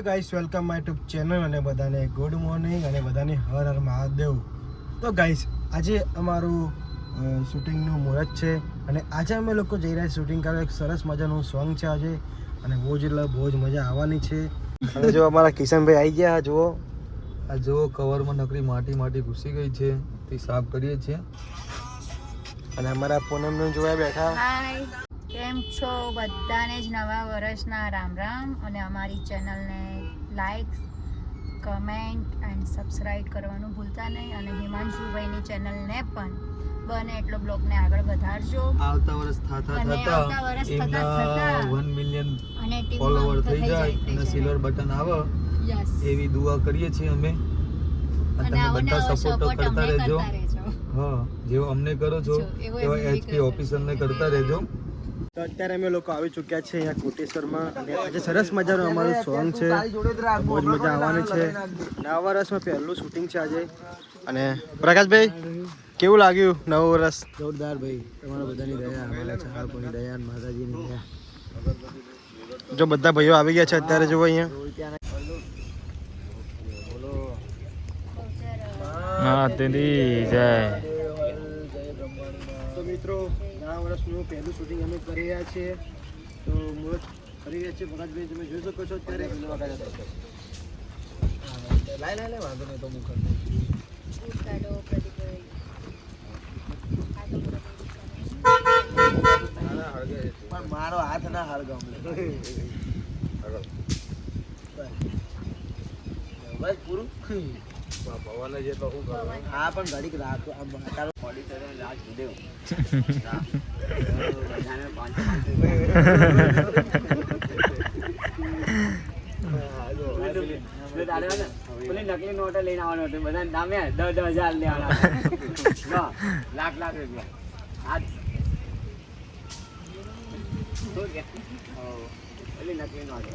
Hello guys, welcome my YouTube channel અને બધાને good morning અને બધાને હર હર મહાદેવ. તો ગાઈસ, આજે અમારું શૂટિંગનું મુહૂર્ત છે અને આજે અમે લોકો જઈ રહ્યા શૂટિંગ કરવા. એક સરસ મજાનું સોંગ છે આજે અને બહુ જ મજા આવવાની છે. અને જો અમારા કિશનભાઈ આવી ગયા, જુઓ આ જો કવરમાં નકરી માટી ઘૂસી ગઈ છે, તે સાફ કરીએ છીએ. અને અમારા પૂનમનું જોવા બેઠા. હાય, કેમ છો? બધાને જ નવા વર્ષના રામ રામ. અને અમારી ચેનલને લાઈક, કમેન્ટ એન્ડ સબસ્ક્રાઈબ કરવાનું ભૂલતા નહીં. અને હિમાંશુભાઈની ચેનલને પણ બને એટલો બ્લોગને આગળ વધારજો. આવતા વર્ષ થતા એમના 1 મિલિયન ફોલોવર થઈ જાય અને સિલ્વર બટન આવે એવી દુઆ કરીએ છીએ અમે. અને તમે બધા સપોર્ટ કરતા રહેજો. હા, જેવો અમને કરો છો એવા એચપી ઓફિસરને કરતા રહેજો. તો અત્યારે અમે લોકો આવી ચૂક્યા છે અહીંયા કોટેશ્વરમાં અને આજે સરસ મજાનું અમારું સોંગ છે. બહુ જ મજા આવવાની છે. નવા વર્ષમાં પહેલું શૂટિંગ છે આજે. અને પ્રકાશભાઈ, કેવું લાગ્યું નવું વર્ષ? જોરદાર ભાઈ, તમારા બધાની દયા, અમારા ચાહકોની દયા, માતાજીની દયા. જો બધા ભાઈઓ આવી ગયા છે અત્યારે, જુઓ અહીંયા. હા તેરી જય. તો મિત્રો, નવા વર્ષનું પહેલું શૂટિંગ અમે કરી રહ્યા છીએ. તો મુહૂર્ત કરી રહ્યા છીએ. ભગતભાઈ, તમે જોઈ શકો છો અત્યારે. લાય વાંધો નહીં તો હું કરી પણ મારો હાથ ના હળગાવ. બસ પૂરું. હા, પણ ઘડીક રાખો. તારો બોડી રાજ દેવ. નકલી નોટો લઈને આવવાનો હતો. બધા નામે 10,000 લેવાના. લાખ રૂપિયા. નકલી નોટ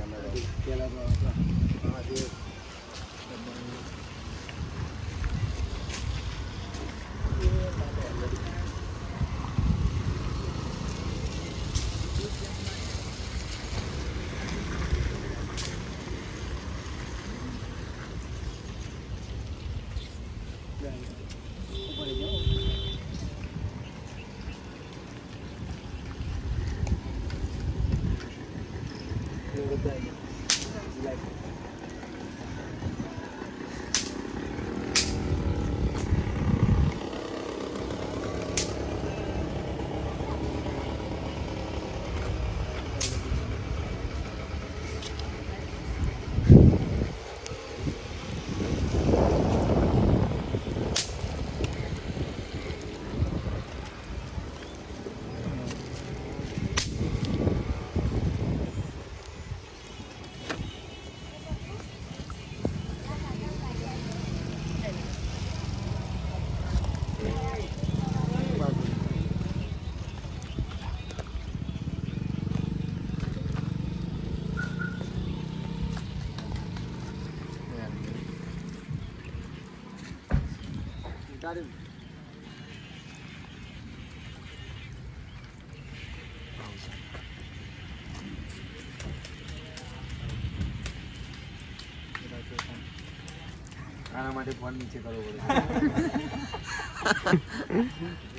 આના માટે ફોન નીચે કરવો પડે.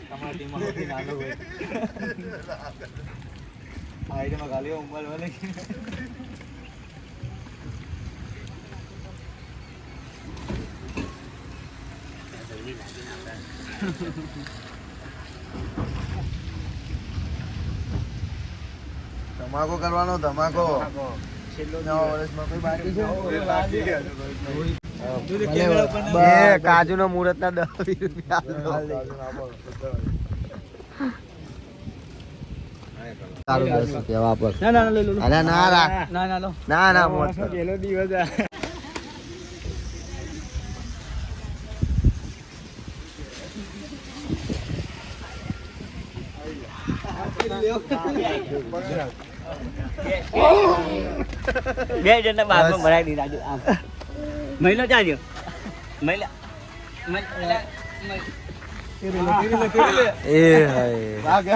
તમારા ટીમમાં સૌથી નાનો હોય આ આઈડીમાં ખાલી ઉંમર વાલે ધમાકો કરવાનો. ધમાકો નવા વર્ષમાં કોઈ બાકી છે? કાજુ નો મુહૂર્ત ના 10-20 રૂપિયા. બે જણને બાગમાં ભરાઈ દીધા. આમ મહિલો ચાલ્યો. મહિલા એ હાય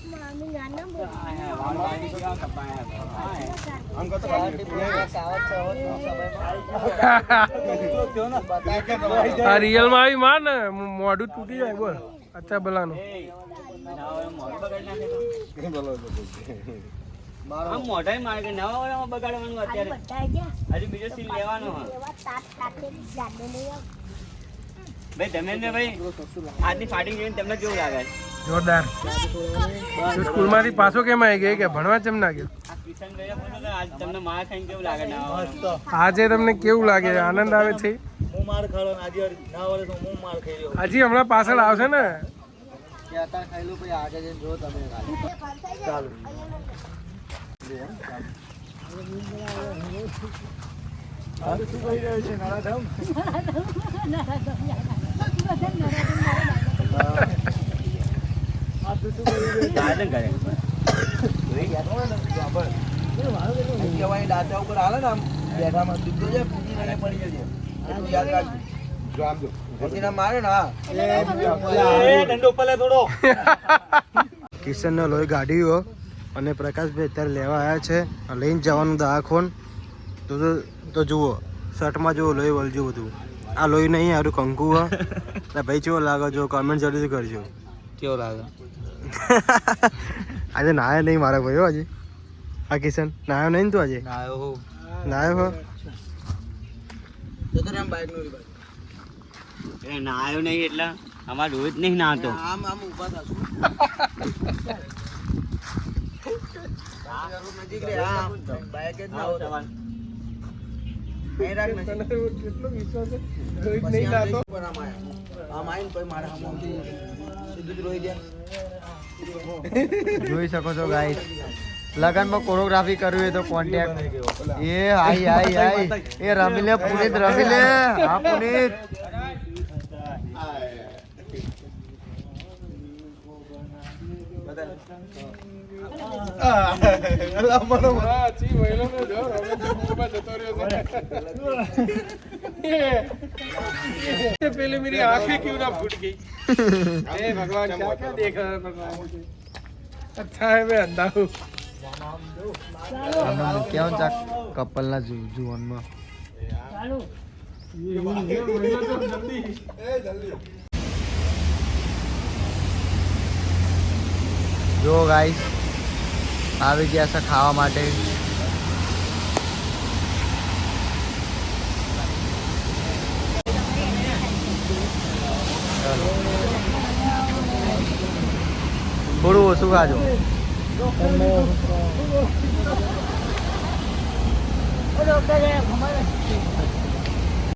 આ રિયલ માં આવી માર ને મોઢું તૂટી જાય બોલ અચ્છા ભલાનું મોઢા મારે કે નવા વાળામાં બગાડવાનું અત્યારે હજુ બીજો સીલ લેવાનો ભાઈ ધર્મેન્દ્ર ભાઈ આજની ફાટિંગ જોઈને તમને કેવું લાગે જોરદાર સ્કૂલ માંથી પાછો કેમ આવી ગઈ કે ભણવા કેમ ના ગયો આ કિશન ભાઈ બોલો કે આજ તમને માર ખાઈને કેવું લાગે નવા વાળામાં? આજે તમને કેવું લાગે આનંદ આવે છે હું માર ખાલો આજે ના વળે તો હું માર ખાઈ રહ્યો હજી હમણાં પાછળ આવશે ને ત્યાં ખાઈ લો પછી આજે જઈને જો તમે ચાલો આયોજન કરે દાંતા ઉપર હાલે ને આમ બેઠામાં સીધો છે પૂજી લઈને પડી જશે એટલું યાદ રાખજો પછી ના મારે ને દંડો ઉપર લે થોડો કિશનનો લોહી ગાડીઓ અને પ્રકાશભાઈ અત્યારે લેવા આવ્યા છે લઈને જવાનું દવાખોન તો જુઓ શર્ટમાં જુઓ લોહી વળજો બધું આ લોહી નહીં સારું કંકુ ભાઈ કેવો લાગે જો કમેન્ટ જરૂરથી કરજો કેવો લાગે આજે નાયા નહીં મારા ભાઈઓ આજે આ કિશન નાયો નહીં ને તું આજે નાયો હો બાઈક નો એ નાયો નહીં એટલે અમારે રોજ નહીં નાતો આમ આમ ઊભા થાશું નજીક રે હા બાઈક જ ના હોતો નહીં રાખ નજીક કેટલો વિશ્વાસ છે પછી આમ જઈશ ઉપર આમ આઈને પછી મારે આમથી સીધું જ રોઈ દે જોઈ શકો છો ગાઈસ લગનમાં કોરિયોગ્રાફી કરવી હોય તો કોન્ટેક્ટ એ હાઈ હાઈ હાઈ એ રમી લે પુનિત રમી લે હા પુનિત पहले मेरी आंखें क्यों ना फूट गई हे भगवान क्या क्या देख रहा है भगवान अच्छा है मैं अंधा हूँ કેવું છે કપલના જીવનમાં જો ગાઈસ આવી ગયા છે ખાવા માટે થોડું ઓછું ખાજો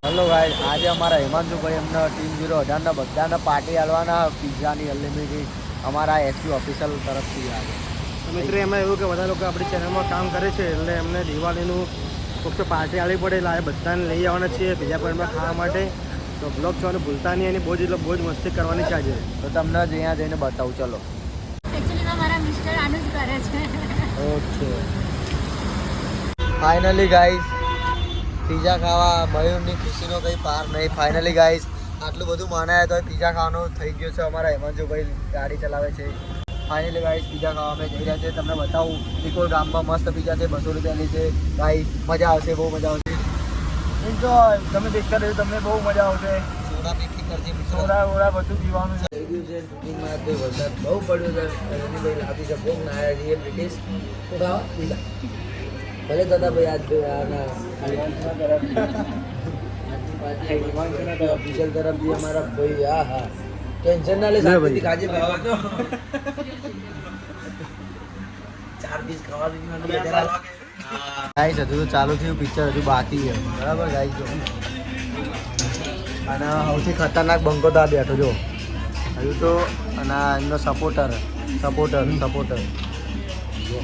હેલો ગાઈસ આજે અમારા હિમાંશુભાઈ એમના ટીમ 018 બધાને પાર્ટી આલવાના પિઝાની અનલિમિટેડ અમારા એસપી ઓફિશિયલ તરફથી આવે મિત્રો એમાં એવું કે બધા લોકો આપણી ચેનલમાં કામ કરે છે એટલે એમને દિવાળીનું ફક્ત પાર્ટી આલવી પડે એટલે આ બધાને લઈ આવવાના છીએ પિઝા પોઈન્ટમાં ખાવા માટે તો બ્લોગ જોવાનું ભૂલતા નહીં અને બહુ જ મસ્તી કરવાની છે આજે તો તમને જ અહીંયા જઈને બતાવું ચલો એકચ્યુઅલી મારા મિસ્ટર આનું જ કરે છે ઓકે ફાઇનલી ગાઈસ પિઝા ખાવા મયુરની ખુશીનો કંઈ પાર નહીં ફાઇનલી ગાઈસ આટલું બધું માનાય તો પિઝા ખાવાનું થઈ ગયું છે અમારા હિમાંશુભાઈ ગાડી ચલાવે છે ફાઇનલી ગાઈસ પિઝા ખાવા અમે જઈ રહ્યા છે તમને બતાવું નિકોલ ગામમાં મસ્ત પિઝા છે 200 રૂપિયાની છે ગાઈસ મજા આવશે બહુ મજા આવશે એન્જોય તમે દેખતા રહેજો તમને બહુ મજા આવશે સોડા પીપી કરજે સોડા ઓડા બધું પીવાનું છે થઈ ગયું છે શૂટિંગમાં તો વરસાદ બહુ પડ્યો છે રજનીભાઈ લાભી છે બહુ નાયા છીએ બ્રિટિશ તો ખાવા પીઝા ભલે દાદા ભાઈ આજ ઓફિશિયલ તરફથી અમારા ભાઈ હા હા ટેન્શન ના લે શાંતિથી ખાજે ભાઈ તો 4 પીસ ખાવા દીધી ગાઈસ હજુ તો ચાલુ થયું પિક્ચર હજુ બાકી છે બરાબર ગાઈસ જો અને સૌથી ખતરનાક બંકો તો આ બેઠો જો હજુ તો અને એમનો સપોર્ટર જો